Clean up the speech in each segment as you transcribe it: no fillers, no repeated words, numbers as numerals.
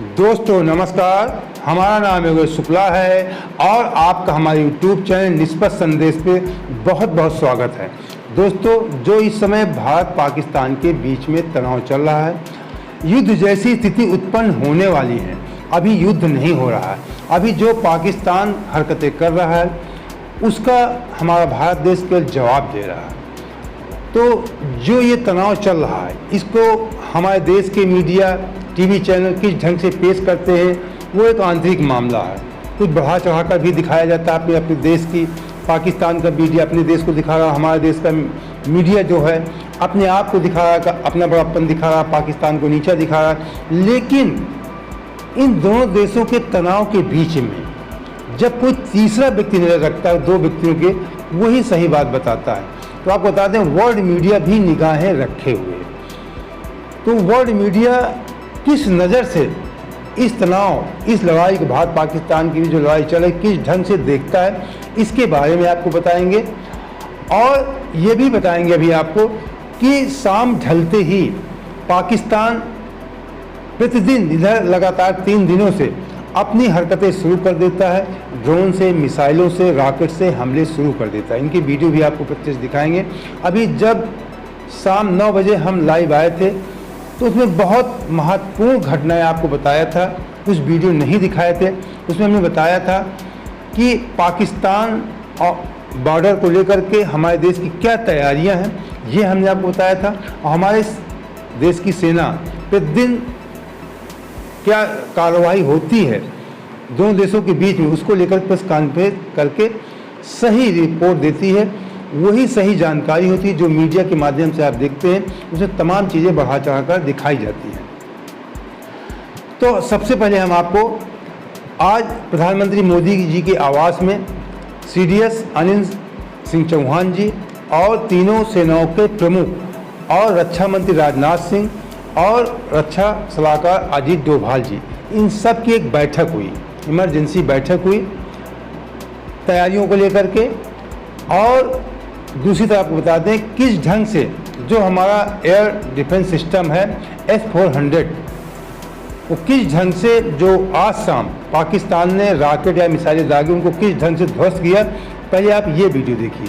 दोस्तों नमस्कार, हमारा नाम योगेश शुक्ला है और आपका हमारे यूट्यूब चैनल निष्पक्ष संदेश पे बहुत बहुत स्वागत है। दोस्तों, जो इस समय भारत पाकिस्तान के बीच में तनाव चल रहा है, युद्ध जैसी स्थिति उत्पन्न होने वाली है। अभी युद्ध नहीं हो रहा है, अभी जो पाकिस्तान हरकतें कर रहा है उसका हमारा भारत देश केवल जवाब दे रहा है। तो जो ये तनाव चल रहा है इसको हमारे देश के मीडिया टीवी चैनल किस ढंग से पेश करते हैं वो एक आंतरिक मामला है। कुछ बढ़ा चढ़ा कर भी दिखाया जाता है अपने देश की, पाकिस्तान का मीडिया अपने देश को दिखा रहा, हमारे देश का मीडिया जो है अपने आप को दिखा रहा, अपना बड़ापन दिखा रहा, पाकिस्तान को नीचा दिखा रहा। लेकिन इन दोनों देशों के तनाव के बीच में जब कोई तीसरा व्यक्ति नजर रखता है, दो व्यक्तियों के, वही सही बात बताता है। तो आपको बता दें, वर्ल्ड मीडिया भी निगाहें रखे हुए है। तो वर्ल्ड मीडिया किस नज़र से इस तनाव, इस लड़ाई को, भारत पाकिस्तान की जो लड़ाई चल रही, किस ढंग से देखता है, इसके बारे में आपको बताएंगे। और ये भी बताएंगे अभी आपको कि शाम ढलते ही पाकिस्तान प्रतिदिन इधर लगातार 3 दिनों से अपनी हरकतें शुरू कर देता है। ड्रोन से, मिसाइलों से, रॉकेट से हमले शुरू कर देता है। इनकी वीडियो भी आपको प्रत्यक्ष दिखाएंगे। अभी जब शाम 9 बजे हम लाइव आए थे तो उसमें बहुत महत्वपूर्ण घटनाएं आपको बताया था, कुछ वीडियो नहीं दिखाए थे। उसमें हमने बताया था कि पाकिस्तान और बॉर्डर को लेकर के हमारे देश की क्या तैयारियां हैं, ये हमने आपको बताया था। और हमारे देश की सेना प्रतिदिन क्या कार्रवाई होती है दोनों देशों के बीच में, उसको लेकर प्रेस कॉन्फ्रेंस करके सही रिपोर्ट देती है। वही सही जानकारी होती है जो मीडिया के माध्यम से आप देखते हैं, उसमें तमाम चीज़ें बढ़ा चढ़ा कर दिखाई जाती हैं। तो सबसे पहले हम आपको आज प्रधानमंत्री मोदी जी के आवास में सीडीएस अनिल सिंह चौहान जी और तीनों सेनाओं के प्रमुख और रक्षा मंत्री राजनाथ सिंह और रक्षा सलाहकार अजीत डोभाल जी, इन सब की एक बैठक हुई, इमरजेंसी बैठक हुई तैयारियों को लेकर के। और दूसरी तरफ आपको बता दें किस ढंग से जो हमारा एयर डिफेंस सिस्टम है S-400, वो किस ढंग से जो आज शाम पाकिस्तान ने रॉकेट या मिसाइलें दागी उनको किस ढंग से ध्वस्त किया। पहले आप ये वीडियो देखिए।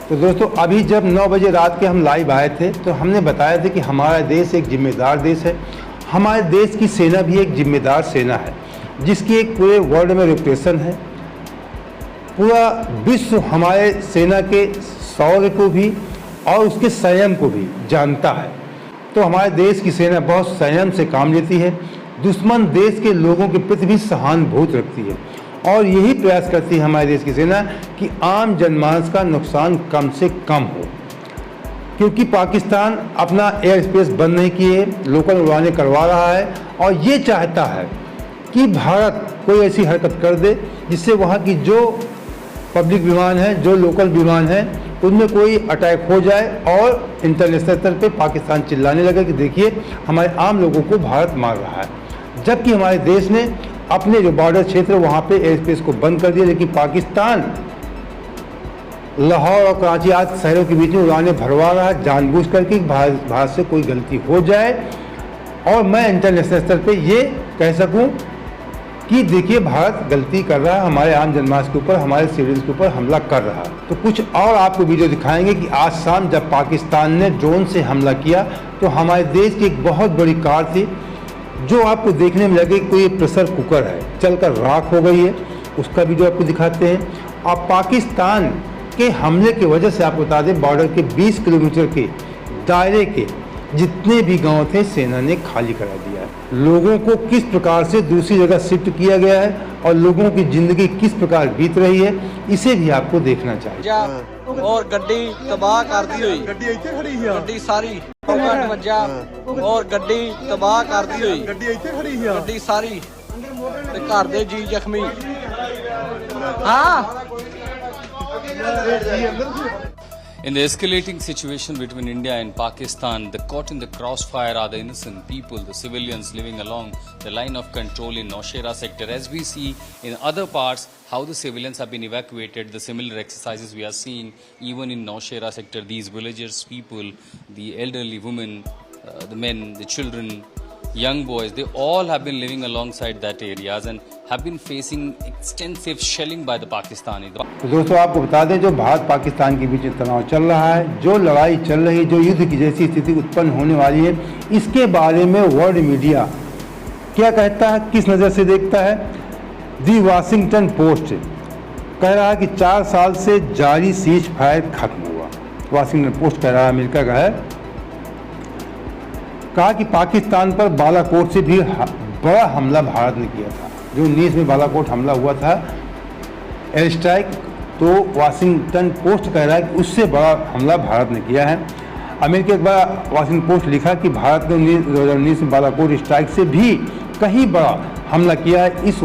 तो दोस्तों, अभी जब 9 बजे रात के हम लाइव आए थे तो हमने बताया था कि हमारा देश एक जिम्मेदार देश है। हमारे देश की सेना भी एक जिम्मेदार सेना है जिसकी एक पूरे वर्ल्ड में रेपुटेशन है। पूरा विश्व हमारे सेना के शौर्य को भी और उसके संयम को भी जानता है। तो हमारे देश की सेना बहुत संयम से काम लेती है, दुश्मन देश के लोगों के प्रति भी सहानुभूति रखती है और यही प्रयास करती है हमारे देश की सेना कि आम जनमानस का नुकसान कम से कम हो। क्योंकि पाकिस्तान अपना एयर स्पेस बंद नहीं किए, लोकल उड़ानें करवा रहा है और ये चाहता है कि भारत कोई ऐसी हरकत कर दे जिससे वहाँ की जो पब्लिक विमान है, जो लोकल विमान है, उनमें कोई अटैक हो जाए और इंटरनेशनल स्तर पे पाकिस्तान चिल्लाने लगे कि देखिए हमारे आम लोगों को भारत मार रहा है। जबकि हमारे देश ने अपने जो बॉर्डर क्षेत्र वहाँ पे एयर स्पेस को बंद कर दिया, लेकिन पाकिस्तान लाहौर और कराची आदि शहरों के बीच में उड़ानें भरवा रहा है जानबूझ करके भारत से कोई गलती हो जाए और मैं इंटरनेशनल स्तर पे ये कह सकूं कि देखिए भारत गलती कर रहा है, हमारे आम जनमानस के ऊपर, हमारे सिविल्स के ऊपर हमला कर रहा है। तो कुछ और आपको वीडियो दिखाएंगे कि आज शाम जब पाकिस्तान ने ड्रोन से हमला किया तो हमारे देश की एक बहुत बड़ी कार थी जो आपको देखने में लगे कोई प्रेशर कुकर है, चलकर राख हो गई है, उसका वीडियो आपको दिखाते हैं। और पाकिस्तान के हमले की वजह से आपको बता दें बॉर्डर के 20 किलोमीटर के दायरे के जितने भी गांव थे सेना ने खाली करा दिया है। लोगों को किस प्रकार से दूसरी जगह शिफ्ट किया गया है और लोगों की ज़िंदगी किस प्रकार बीत रही है, इसे भी आपको देखना चाहिए। और गड्डी तबाह कर दी हुई, ਗੱਡੀ ਇੱਥੇ ਖੜੀ ਸੀ गड्डी सारी घट वजा और गड्डी तबाह कर दी हुई, ਗੱਡੀ ਇੱਥੇ ਖੜੀ ਸੀ गड्डी सारी ते घर दे जी जख्मी। हाँ In the escalating situation between India and Pakistan, the caught in the crossfire are the innocent people, the civilians living along the line of control in Nowshera sector. As we see in other parts, how the civilians have been evacuated, the similar exercises we are seeing even in Nowshera sector. These villagers, people, the elderly women, the men, the children, young boys, they all have been living alongside that areas and have been facing extensive shelling by the Pakistani. तो दोस्तों आपको बता दें, जो भारत पाकिस्तान के बीच तनाव चल रहा है, जो लड़ाई चल रही है, जो युद्ध की जैसी स्थिति उत्पन्न होने वाली है, इसके बारे में वर्ल्ड मीडिया क्या कहता है, किस नज़र से देखता है। दी वाशिंगटन पोस्ट कह रहा है कि 4 साल से जारी सीज फायर खत्म हुआ। वाशिंगटन पोस्ट कह रहा है, अमेरिका का है, कहा कि पाकिस्तान पर बालाकोट से भी बड़ा हमला भारत ने किया था। जो 19 में बालाकोट हमला हुआ था, एयर स्ट्राइक, तो वाशिंगटन पोस्ट कह रहा है कि उससे बड़ा हमला भारत ने किया है। अमेरिका एक बार वाशिंगटन पोस्ट लिखा कि भारत ने 2019 में बालाकोट स्ट्राइक से भी कहीं बड़ा हमला किया है। इस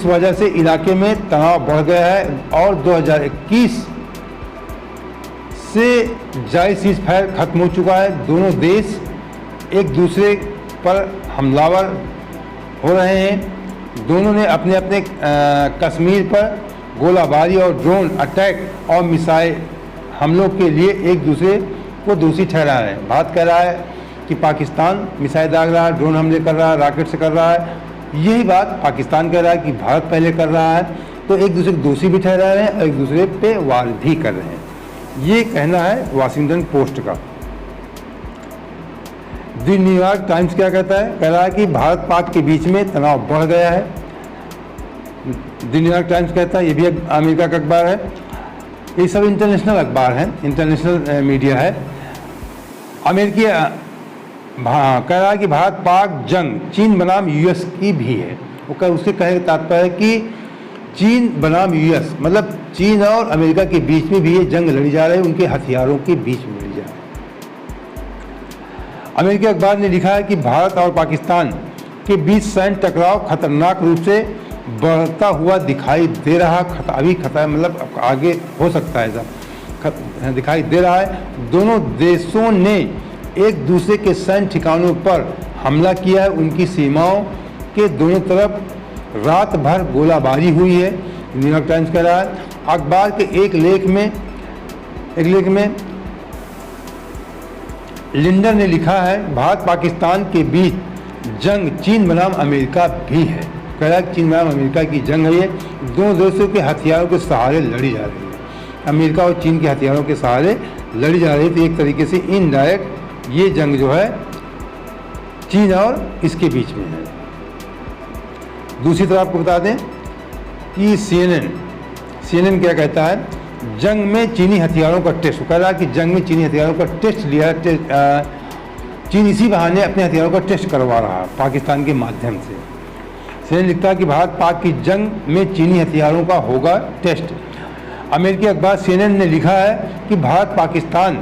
वजह से इलाके में तनाव बढ़ गया है और 2021 से जारी सीज फायर खत्म हो चुका है। दोनों देश एक दूसरे पर हमलावर हो रहे हैं। दोनों ने अपने अपने कश्मीर पर गोलाबारी और ड्रोन अटैक और मिसाइल हमलों के लिए एक दूसरे को दोषी ठहरा रहे हैं। भारत कह रहा है कि पाकिस्तान मिसाइल दाग रहा है, ड्रोन हमले कर रहा है, रॉकेट से कर रहा है। यही बात पाकिस्तान कह रहा है कि भारत पहले कर रहा है, तो एक दूसरे को दोषी भी ठहरा रहे हैं और एक दूसरे पे वार भी कर रहे हैं। ये कहना है वाशिंगटन पोस्ट का। द न्यूयॉर्क टाइम्स क्या कहता है, कह रहा है कि भारत पाक के बीच में तनाव बढ़ गया है। द न्यूयॉर्क टाइम्स कहता है, ये भी अमेरिका का अखबार है, ये सब इंटरनेशनल अखबार हैं, इंटरनेशनल मीडिया है। अमेरिकी कह रहा है कि भारत पाक जंग चीन बनाम यूएस की भी है। वो उसके कहने का तात्पर्य है कि चीन बनाम यूएस, मतलब चीन और अमेरिका के बीच में भी ये जंग लड़ी जा रही है, उनके हथियारों के बीच में लड़ी जा रही है। अमेरिकी अखबार ने लिखा है कि भारत और पाकिस्तान के बीच सैन्य टकराव खतरनाक रूप से बढ़ता हुआ दिखाई दे रहा। अभी खतरा मतलब आगे हो सकता है, ऐसा दिखाई दे रहा है। दोनों देशों ने एक दूसरे के सैन्य ठिकानों पर हमला किया है। उनकी सीमाओं के दोनों तरफ रात भर गोलाबारी हुई है, न्यूयॉर्क टाइम्स कह रहा है। अखबार के एक लेख में लिंडर ने लिखा है, भारत पाकिस्तान के बीच जंग चीन बनाम अमेरिका भी है। कह रहा है चीन बनाम अमेरिका की जंग है, ये दोनों देशों के हथियारों के सहारे लड़ी जा रही है। अमेरिका और चीन के हथियारों के सहारे लड़ी जा रही है, तो एक तरीके से इनडायरेक्ट ये जंग जो है चीन और इसके बीच में है। दूसरी तरफ आपको बता दें कि CNN क्या कहता है, जंग में चीनी हथियारों का टेस्ट। कह रहा है कि जंग में चीनी हथियारों का टेस्ट लिया, चीन इसी बहाने अपने हथियारों का टेस्ट करवा रहा है पाकिस्तान के माध्यम से। CNN लिखता है कि भारत पाक की जंग में चीनी हथियारों का होगा टेस्ट। अमेरिकी अखबार CNN ने लिखा है कि भारत पाकिस्तान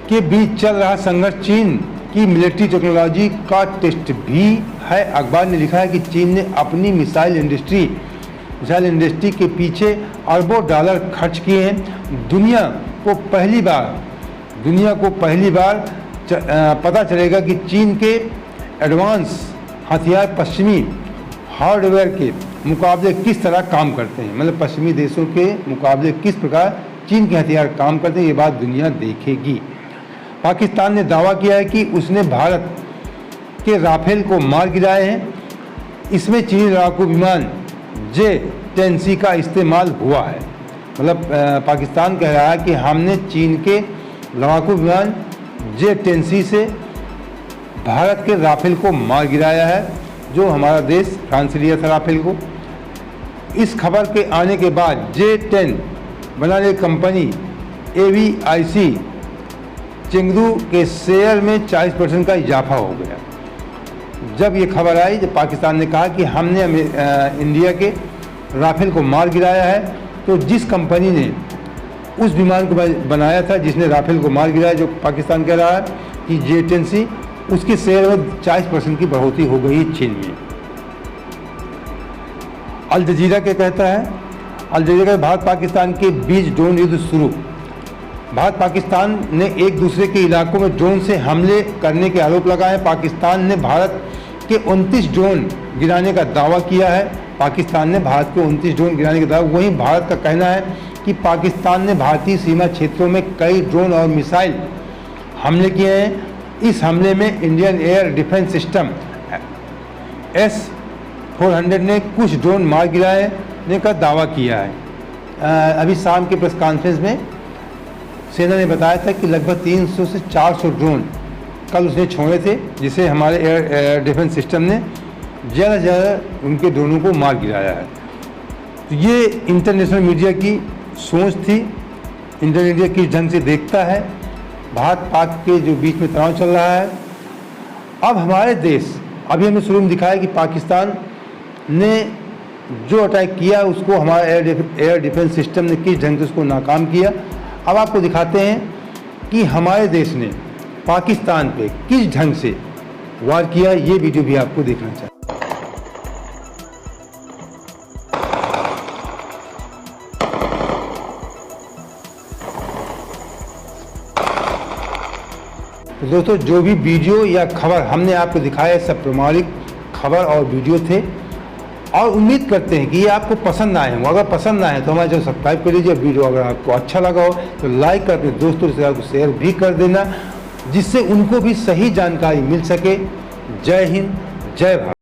के बीच चल रहा संघर्ष चीन की मिलिट्री टेक्नोलॉजी का टेस्ट भी है। अखबार ने लिखा है कि चीन ने अपनी मिसाइल इंडस्ट्री के पीछे अरबों डॉलर खर्च किए हैं। दुनिया को पहली बार पता चलेगा कि चीन के एडवांस हथियार पश्चिमी हार्डवेयर के मुकाबले किस तरह काम करते हैं। मतलब पश्चिमी देशों के मुकाबले किस प्रकार चीन के हथियार काम करते हैं, ये बात दुनिया देखेगी। पाकिस्तान ने दावा किया है कि उसने भारत के राफेल को मार गिराए हैं। इसमें चीनी लड़ाकू विमान J-10C का इस्तेमाल हुआ है। मतलब पाकिस्तान कह रहा है कि हमने चीन के लड़ाकू विमान J-10C से भारत के राफेल को मार गिराया है, जो हमारा देश फ्रांस से लिया था राफेल को। इस खबर के आने के बाद J-10 बनाने कंपनी AVIC चेंगडू के शेयर में 40% का इजाफा हो गया। जब ये खबर आई, जब पाकिस्तान ने कहा कि हमने इंडिया के राफेल को मार गिराया है, तो जिस कंपनी ने उस विमान को बनाया था जिसने राफेल को मार गिराया, जो पाकिस्तान कह रहा है कि JTNC, उसके शेयर में 40% की बढ़ोतरी हो गई चीन में। अल जजीरा क्या कहता है? अल जजीरा भारत पाकिस्तान के बीच ड्रोन युद्ध शुरू। भारत पाकिस्तान ने एक दूसरे के इलाकों में ड्रोन से हमले करने के आरोप लगाए। पाकिस्तान ने भारत के 29 ड्रोन गिराने का दावा किया है। पाकिस्तान ने भारत के 29 ड्रोन गिराने का दावा। वहीं भारत का कहना है कि पाकिस्तान ने भारतीय सीमा क्षेत्रों में कई ड्रोन और मिसाइल हमले किए हैं। इस हमले में Indian air defence system S-400 ने कुछ ड्रोन मार गिराने का दावा किया है। अभी शाम के प्रेस कॉन्फ्रेंस में सेना ने बताया था कि लगभग 300 से 400 ड्रोन कल उसने छोड़े थे, जिसे हमारे एयर डिफेंस सिस्टम ने ज़्यादा से ज़्यादा उनके ड्रोनों को मार गिराया है। तो ये इंटरनेशनल मीडिया की सोच थी। इंटरनेशनल मीडिया किस ढंग से देखता है भारत पाक के जो बीच में तनाव चल रहा है। अब हमारे देश, अभी हमने शुरू में दिखाया कि पाकिस्तान ने जो अटैक किया उसको हमारा एयर डिफेंस सिस्टम ने किस ढंग से उसको नाकाम किया। अब आपको दिखाते हैं कि हमारे देश ने पाकिस्तान पे किस ढंग से वार किया। ये वीडियो भी आपको देखना चाहिए। तो दोस्तों, जो भी वीडियो या खबर हमने आपको दिखाया, सब प्रमाणिक खबर और वीडियो थे, और उम्मीद करते हैं कि ये आपको पसंद आए हों। अगर पसंद आए तो हमारे चैनल सब्सक्राइब कर लीजिए। वीडियो अगर आपको अच्छा लगा हो तो लाइक कर, अपने दोस्तों रिश्तेदारों को शेयर भी कर देना, जिससे उनको भी सही जानकारी मिल सके। जय हिंद, जय भारत।